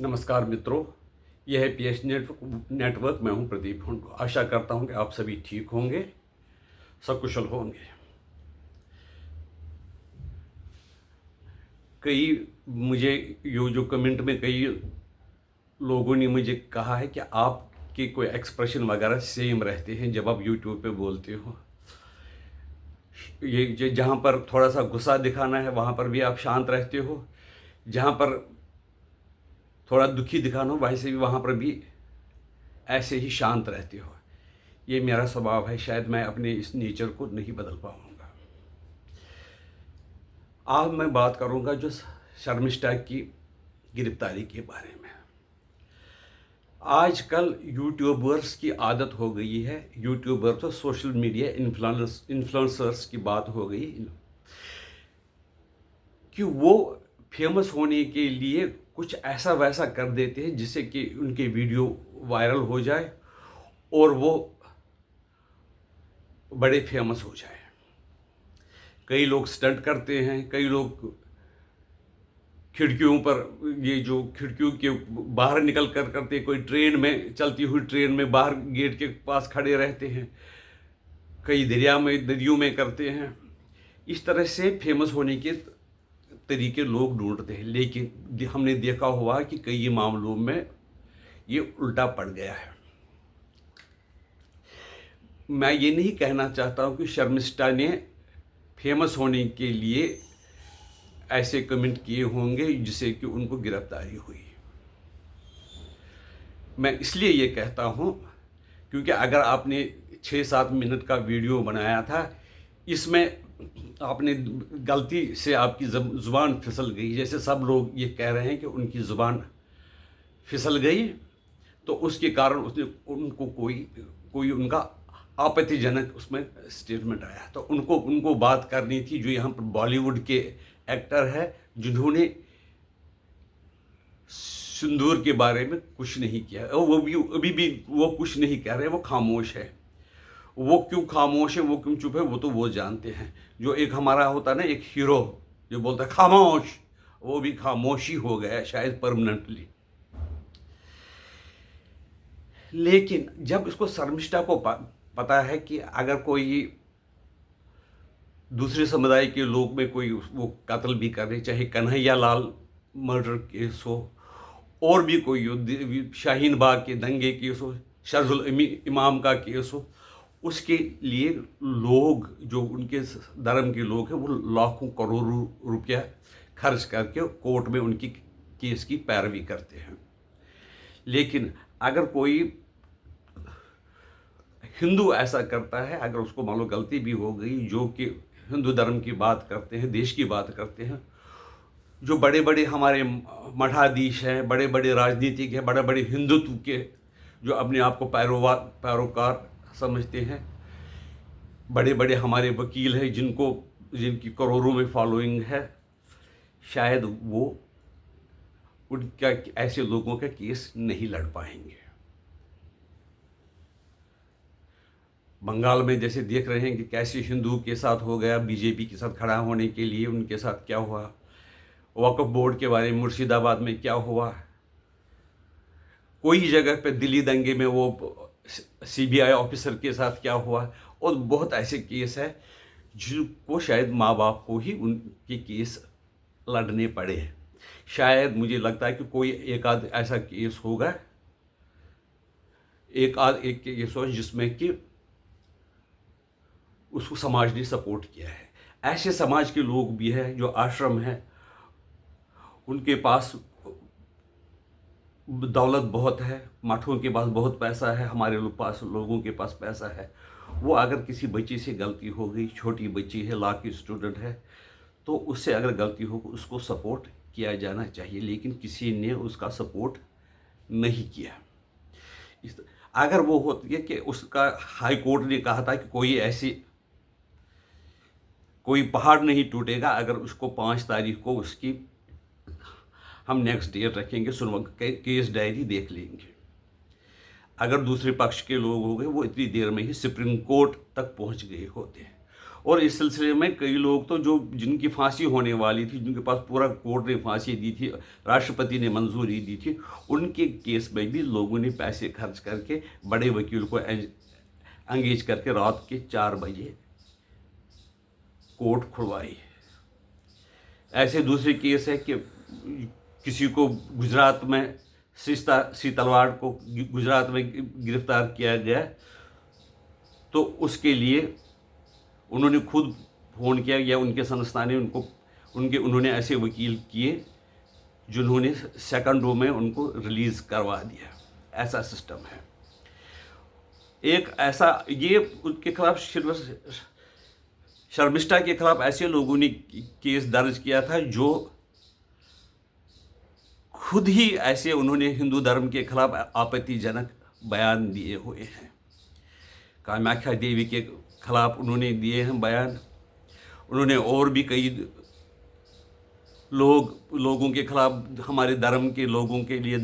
नमस्कार मित्रों, यह है पीएच नेटवर्क। मैं हूं प्रदीप हुंड। आशा करता हूं कि आप सभी ठीक होंगे, सकुशल होंगे। कई मुझे जो कमेंट में कई लोगों ने मुझे कहा है कि आपके कोई एक्सप्रेशन वगैरह सेम रहते हैं जब आप यूट्यूब पे बोलते हो। ये जहाँ पर थोड़ा सा गुस्सा दिखाना है वहाँ पर भी आप शांत रहते हो, जहाँ पर थोड़ा दुखी दिखाना हो वैसे भी वहाँ पर भी ऐसे ही शांत रहते हो। ये मेरा स्वभाव है, शायद मैं अपने इस नेचर को नहीं बदल पाऊंगा। आज मैं बात करूंगा जो शर्मिष्ठा की गिरफ्तारी के बारे में। आजकल यूट्यूबर्स की आदत हो गई है, यूट्यूबर तो सोशल मीडिया इन्फ्लुएंसर्स की बात हो गई कि वो फेमस होने के लिए कुछ ऐसा वैसा कर देते हैं जिससे कि उनके वीडियो वायरल हो जाए और वो बड़े फेमस हो जाए। कई लोग स्टंट करते हैं, कई लोग खिड़कियों पर, ये जो खिड़कियों के बाहर निकल कर करते, कोई ट्रेन में, चलती हुई ट्रेन में बाहर गेट के पास खड़े रहते हैं, कई दरियों में करते हैं। इस तरह से फेमस होने के तरीके लोग ढूंढते हैं, लेकिन हमने देखा हुआ कि कई मामलों में ये उल्टा पड़ गया है। मैं ये नहीं कहना चाहता हूँ कि शर्मिष्ठा ने फेमस होने के लिए ऐसे कमेंट किए होंगे जिससे कि उनको गिरफ्तारी हुई। मैं इसलिए ये कहता हूँ क्योंकि अगर आपने 6-7 मिनट का वीडियो बनाया था, इसमें आपने गलती से आपकी ज़ुबान फिसल गई, जैसे सब लोग ये कह रहे हैं कि उनकी ज़ुबान फिसल गई, तो उसके कारण उसने उनको कोई उनका आपत्तिजनक उसमें स्टेटमेंट आया, तो उनको बात करनी थी जो यहाँ पर बॉलीवुड के एक्टर है जिन्होंने सिंदूर के बारे में कुछ नहीं किया, और वो भी अभी भी वो कुछ नहीं कह रहे, वो खामोश है। वो क्यों खामोश है, वो क्यों चुप है, वो तो वो जानते हैं। जो एक हमारा होता है ना, एक हीरो जो बोलता है खामोश, वो भी खामोश ही हो गया शायद परमानेंटली। लेकिन जब इसको शर्मिष्ठा को पता है कि अगर कोई दूसरे समुदाय के लोग में कोई वो कत्ल भी करे, चाहे कन्हैया लाल मर्डर केस हो, और भी कोई हो, शाहीन बाग के दंगे केस हो, शरजुल इमाम का केस हो, उसके लिए लोग जो उनके धर्म के लोग हैं वो लाखों करोड़ों रुपया खर्च करके कोर्ट में उनकी केस की पैरवी करते हैं। लेकिन अगर कोई हिंदू ऐसा करता है, अगर उसको मान लो गलती भी हो गई, जो कि हिंदू धर्म की बात करते हैं, देश की बात करते हैं, जो बड़े बड़े हमारे मठाधीश हैं, बड़े बड़े राजनीतिक हैं, बड़े बड़े हिंदुत्व के जो अपने आप को पैरोकार समझते हैं, बड़े बड़े हमारे वकील हैं जिनकी करोड़ों में फॉलोइंग है, शायद वो उनका ऐसे लोगों का केस नहीं लड़ पाएंगे। बंगाल में जैसे देख रहे हैं कि कैसे हिंदू के साथ हो गया, बीजेपी के साथ खड़ा होने के लिए उनके साथ क्या हुआ, वक्फ बोर्ड के बारे में मुर्शिदाबाद में क्या हुआ, कोई जगह पे दिल्ली दंगे में वो सीबीआई ऑफिसर के साथ क्या हुआ, और बहुत ऐसे केस है जिनको शायद माँ बाप को ही उनके केस लड़ने पड़े हैं। शायद मुझे लगता है कि कोई एक आध ऐसा केस होगा, एक केस हो जिसमें कि उसको समाज ने सपोर्ट किया है। ऐसे समाज के लोग भी हैं जो आश्रम है, उनके पास दौलत बहुत है, मठों के पास बहुत पैसा है, हमारे लोगों के पास पैसा है। वो अगर किसी बच्ची से गलती हो गई, छोटी बच्ची है, लॉ की स्टूडेंट है, तो उससे अगर गलती हो उसको सपोर्ट किया जाना चाहिए, लेकिन किसी ने उसका सपोर्ट नहीं किया। अगर वो होती है कि उसका हाई कोर्ट ने कहा था कि कोई पहाड़ नहीं टूटेगा अगर उसको 5 तारीख को उसकी हम नेक्स्ट डेट रखेंगे, केस डायरी देख लेंगे। अगर दूसरे पक्ष के लोग हो गए वो इतनी देर में ही सुप्रीम कोर्ट तक पहुंच गए होते हैं। और इस सिलसिले में कई लोग तो जो जिनकी फांसी होने वाली थी, जिनके पास पूरा कोर्ट ने फांसी दी थी, राष्ट्रपति ने मंजूरी दी थी, उनके केस में भी लोगों ने पैसे खर्च करके बड़े वकील को एंगेज करके रात के 4 बजे कोर्ट खुलवाई। ऐसे दूसरे केस है कि किसी को गुजरात में सी तलवार को गुजरात में गिरफ्तार किया गया, तो उसके लिए उन्होंने खुद फ़ोन किया या उनके संस्था ने उन्होंने ऐसे वकील किए जिन्होंने सेकंडों में उनको रिलीज़ करवा दिया। ऐसा सिस्टम है। एक ऐसा ये उनके खिलाफ शर्मिष्ठा के खिलाफ ऐसे लोगों ने केस दर्ज किया था जो खुद ही ऐसे उन्होंने हिंदू धर्म के खिलाफ आपत्तिजनक बयान दिए हुए हैं। कामाख्या देवी के खिलाफ उन्होंने दिए हैं बयान। उन्होंने और भी कई लोगों के खिलाफ, हमारे धर्म के लोगों के लिए,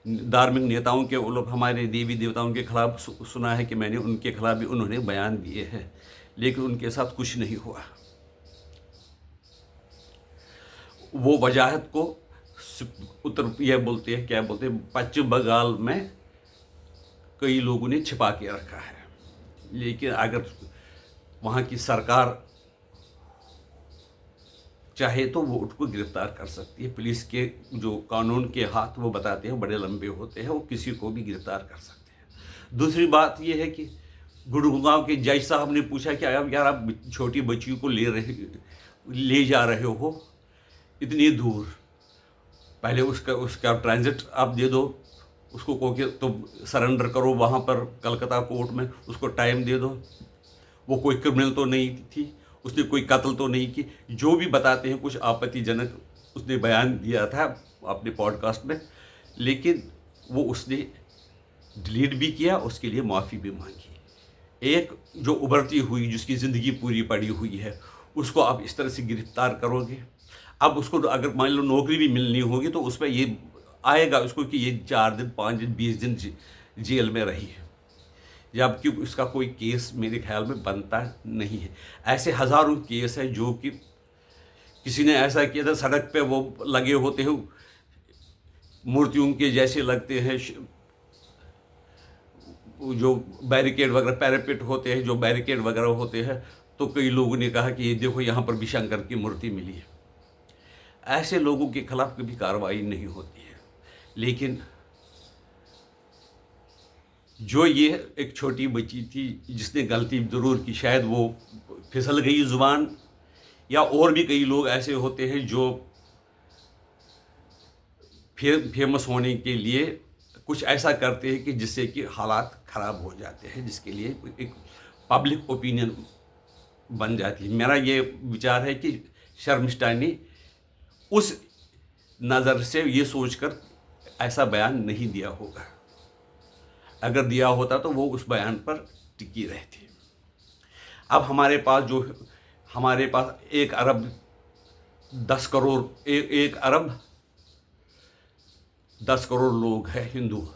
धार्मिक नेताओं के हमारे देवी देवताओं के खिलाफ सुना है कि मैंने उनके खिलाफ भी उन्होंने बयान दिए हैं, लेकिन उनके साथ कुछ नहीं हुआ। वो वजाहत को यह बोलते हैं, क्या बोलते हैं, पश्चिम बंगाल में कई लोगों ने छिपा के रखा है। लेकिन अगर वहाँ की सरकार चाहे तो वो उनको गिरफ्तार कर सकती है। पुलिस के जो कानून के हाथ वो बताते हैं बड़े लंबे होते हैं, वो किसी को भी गिरफ्तार कर सकते हैं। दूसरी बात ये है कि गुड़गांव के जज साहब ने पूछा कि यार आप छोटी बच्ची को ले जा रहे हो इतनी दूर, पहले उसका ट्रांजिट आप दे दो, उसको कहो कि तुम सरेंडर करो वहाँ पर कलकत्ता कोर्ट में, उसको टाइम दे दो। वो कोई क्रिमिनल तो नहीं थी, उसने कोई कत्ल तो नहीं की। जो भी बताते हैं कुछ आपत्तिजनक उसने बयान दिया था अपने पॉडकास्ट में, लेकिन वो उसने डिलीट भी किया, उसके लिए माफ़ी भी मांगी। एक जो उभरती हुई, जिसकी ज़िंदगी पूरी पड़ी हुई है, उसको आप इस तरह से गिरफ्तार करोगे। अब उसको अगर मान लो नौकरी भी मिलनी होगी तो उस पर ये आएगा उसको कि ये 4 दिन 5 दिन 20 दिन जेल में रही है, जबकि उसका कोई केस मेरे ख्याल में बनता नहीं है। ऐसे हज़ारों केस हैं जो कि किसी ने ऐसा किया था, सड़क पे वो लगे होते हैं मूर्तियों के जैसे लगते हैं, जो बैरिकेड वगैरह, पैरापेट होते हैं, जो बैरिकेड वगैरह होते हैं, तो कई लोगों ने कहा कि ये देखो यहाँ पर भी शंकर की मूर्ति मिली है। ऐसे लोगों के खिलाफ कभी कार्रवाई नहीं होती है। लेकिन जो ये एक छोटी बच्ची थी जिसने गलती ज़रूर की, शायद वो फिसल गई ज़ुबान, या और भी कई लोग ऐसे होते हैं जो फेमस होने के लिए कुछ ऐसा करते हैं कि जिससे कि हालात ख़राब हो जाते हैं, जिसके लिए एक पब्लिक ओपिनियन बन जाती है। मेरा ये विचार है कि शर्मिष्ठा ने उस नज़र से ये सोचकर ऐसा बयान नहीं दिया होगा। अगर दिया होता तो वो उस बयान पर टिकी रहती। अब हमारे पास 1 अरब 10 करोड़ 1 अरब 10 करोड़ लोग हैं हिंदू।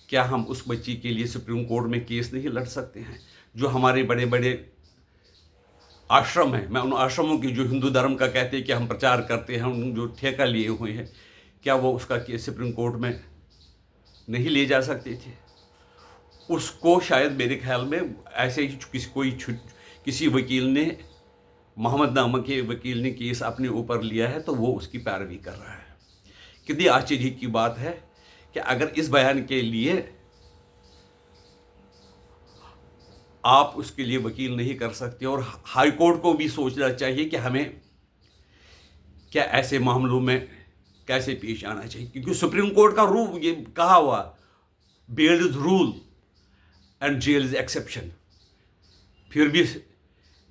क्या हम उस बच्ची के लिए सुप्रीम कोर्ट में केस नहीं लड़ सकते हैं? जो हमारे बड़े बड़े आश्रम हैं, मैं उन आश्रमों की जो हिंदू धर्म का कहते हैं कि हम प्रचार करते हैं, उन जो ठेका लिए हुए हैं, क्या वो उसका केस सुप्रीम कोर्ट में नहीं ले जा सकते थे? उसको शायद मेरे ख्याल में ऐसे ही किसी वकील ने, मोहम्मद नामक के वकील ने केस अपने ऊपर लिया है, तो वो उसकी पैरवी कर रहा है। कितनी आश्चर्य की बात है कि अगर इस बयान के लिए आप उसके लिए वकील नहीं कर सकते, और हाई कोर्ट को भी सोचना चाहिए कि हमें क्या ऐसे मामलों में कैसे पेश आना चाहिए, क्योंकि सुप्रीम कोर्ट का रूल ये कहा हुआ, bail is rule and jail is exception. फिर भी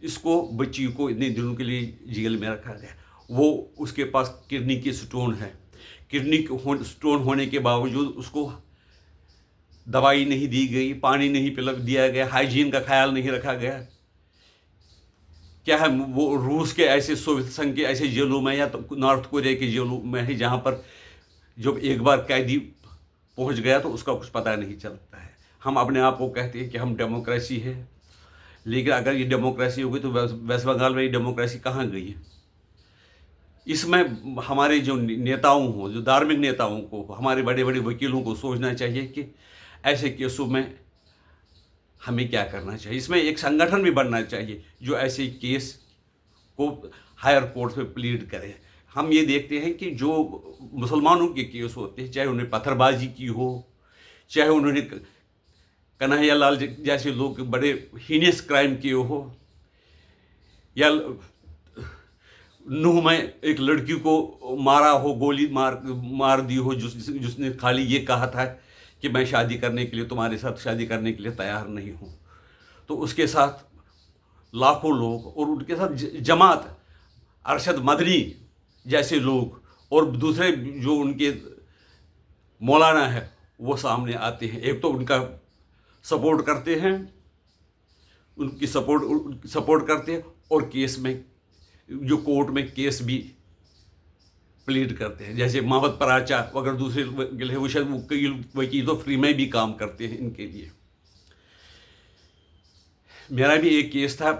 इसको, बच्ची को इतने दिनों के लिए जेल में रखा गया। वो उसके पास किडनी की स्टोन है, किडनी स्टोन होने के बावजूद उसको दवाई नहीं दी गई, पानी नहीं दिया गया, हाइजीन का ख्याल नहीं रखा गया। क्या है वो रूस के ऐसे, सोवियत संघ के ऐसे जेलों में, या तो नॉर्थ कोरिया के जेलों में है जहाँ पर जब एक बार कैदी पहुँच गया तो उसका कुछ पता नहीं चलता है। हम अपने आप को कहते हैं कि हम डेमोक्रेसी है, लेकिन अगर ये डेमोक्रेसी होगी तो वेस्ट बंगाल में ये डेमोक्रेसी कहाँ गई है? इसमें हमारे जो नेताओं हो, जो धार्मिक नेताओं को, हमारे बड़े बड़े वकीलों को सोचना चाहिए कि ऐसे केसों में हमें क्या करना चाहिए। इसमें एक संगठन भी बनना चाहिए जो ऐसे केस को हायर कोर्ट में प्लीड करे। हम ये देखते हैं कि जो मुसलमानों के केस होते हैं, चाहे उन्हें पत्थरबाजी की हो, चाहे उन्होंने कन्हैया लाल जैसे लोग बड़े हीनियस क्राइम किए हो, या नूह में एक लड़की को मारा हो, गोली मार दी हो, जिसने खाली ये कहा था कि मैं शादी करने के लिए, तुम्हारे साथ शादी करने के लिए तैयार नहीं हूँ। तो उसके साथ लाखों लोग और उनके साथ जमात अरशद मदनी जैसे लोग और दूसरे जो उनके मौलाना है वो सामने आते हैं। एक तो उनका सपोर्ट करते हैं, उनकी सपोर्ट करते हैं, और केस में जो कोर्ट में केस भी प्लीड करते हैं। जैसे मोहम्मद पराचा वगैरह दूसरे वकील हैं, वो शायद कई वकील तो फ्री में भी काम करते हैं इनके लिए। मेरा भी एक केस था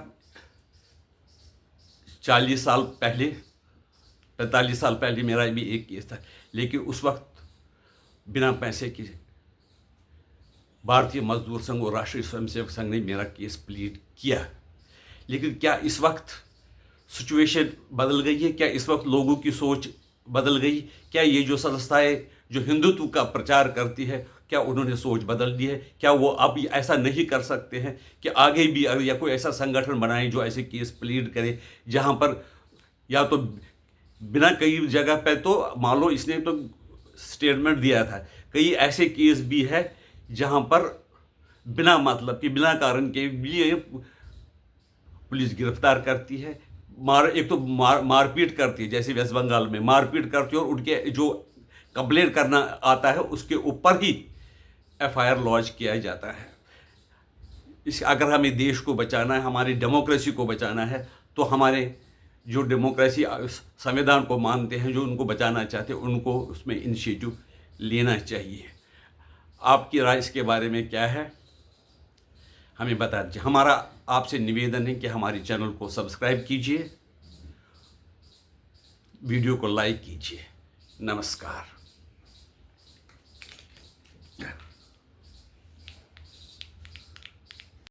40 साल पहले, 45 साल पहले मेरा भी एक केस था, लेकिन उस वक्त बिना पैसे के भारतीय मजदूर संघ और राष्ट्रीय स्वयंसेवक संघ ने मेरा केस प्लीड किया। लेकिन क्या इस वक्त सिचुएशन बदल गई है? क्या इस वक्त लोगों की सोच बदल गई? क्या ये जो संस्थाएं जो हिंदुत्व का प्रचार करती है, क्या उन्होंने सोच बदल दी है? क्या वो अब ऐसा नहीं कर सकते हैं कि आगे भी या कोई ऐसा संगठन बनाए जो ऐसे केस प्लीड करे, जहां पर या तो बिना कई जगह पे, तो मान लो इसने तो स्टेटमेंट दिया था, कई ऐसे केस भी है जहां पर बिना मतलब कि बिना कारण के लिए पुलिस गिरफ्तार करती है, एक तो मारपीट करती है, जैसे वेस्ट बंगाल में मारपीट करती है, और उनके जो कंप्लेंट करना आता है उसके ऊपर ही एफआईआर लॉन्च किया जाता है। अगर हमें देश को बचाना है, हमारी डेमोक्रेसी को बचाना है, तो हमारे जो डेमोक्रेसी संविधान को मानते हैं, जो उनको बचाना चाहते हैं, उनको उसमें इनिशिएटिव लेना चाहिए। आपकी राय इसके बारे में क्या है, हमें बता दीजिए। हमारा आपसे निवेदन है कि हमारे चैनल को सब्सक्राइब कीजिए, वीडियो को लाइक कीजिए। नमस्कार।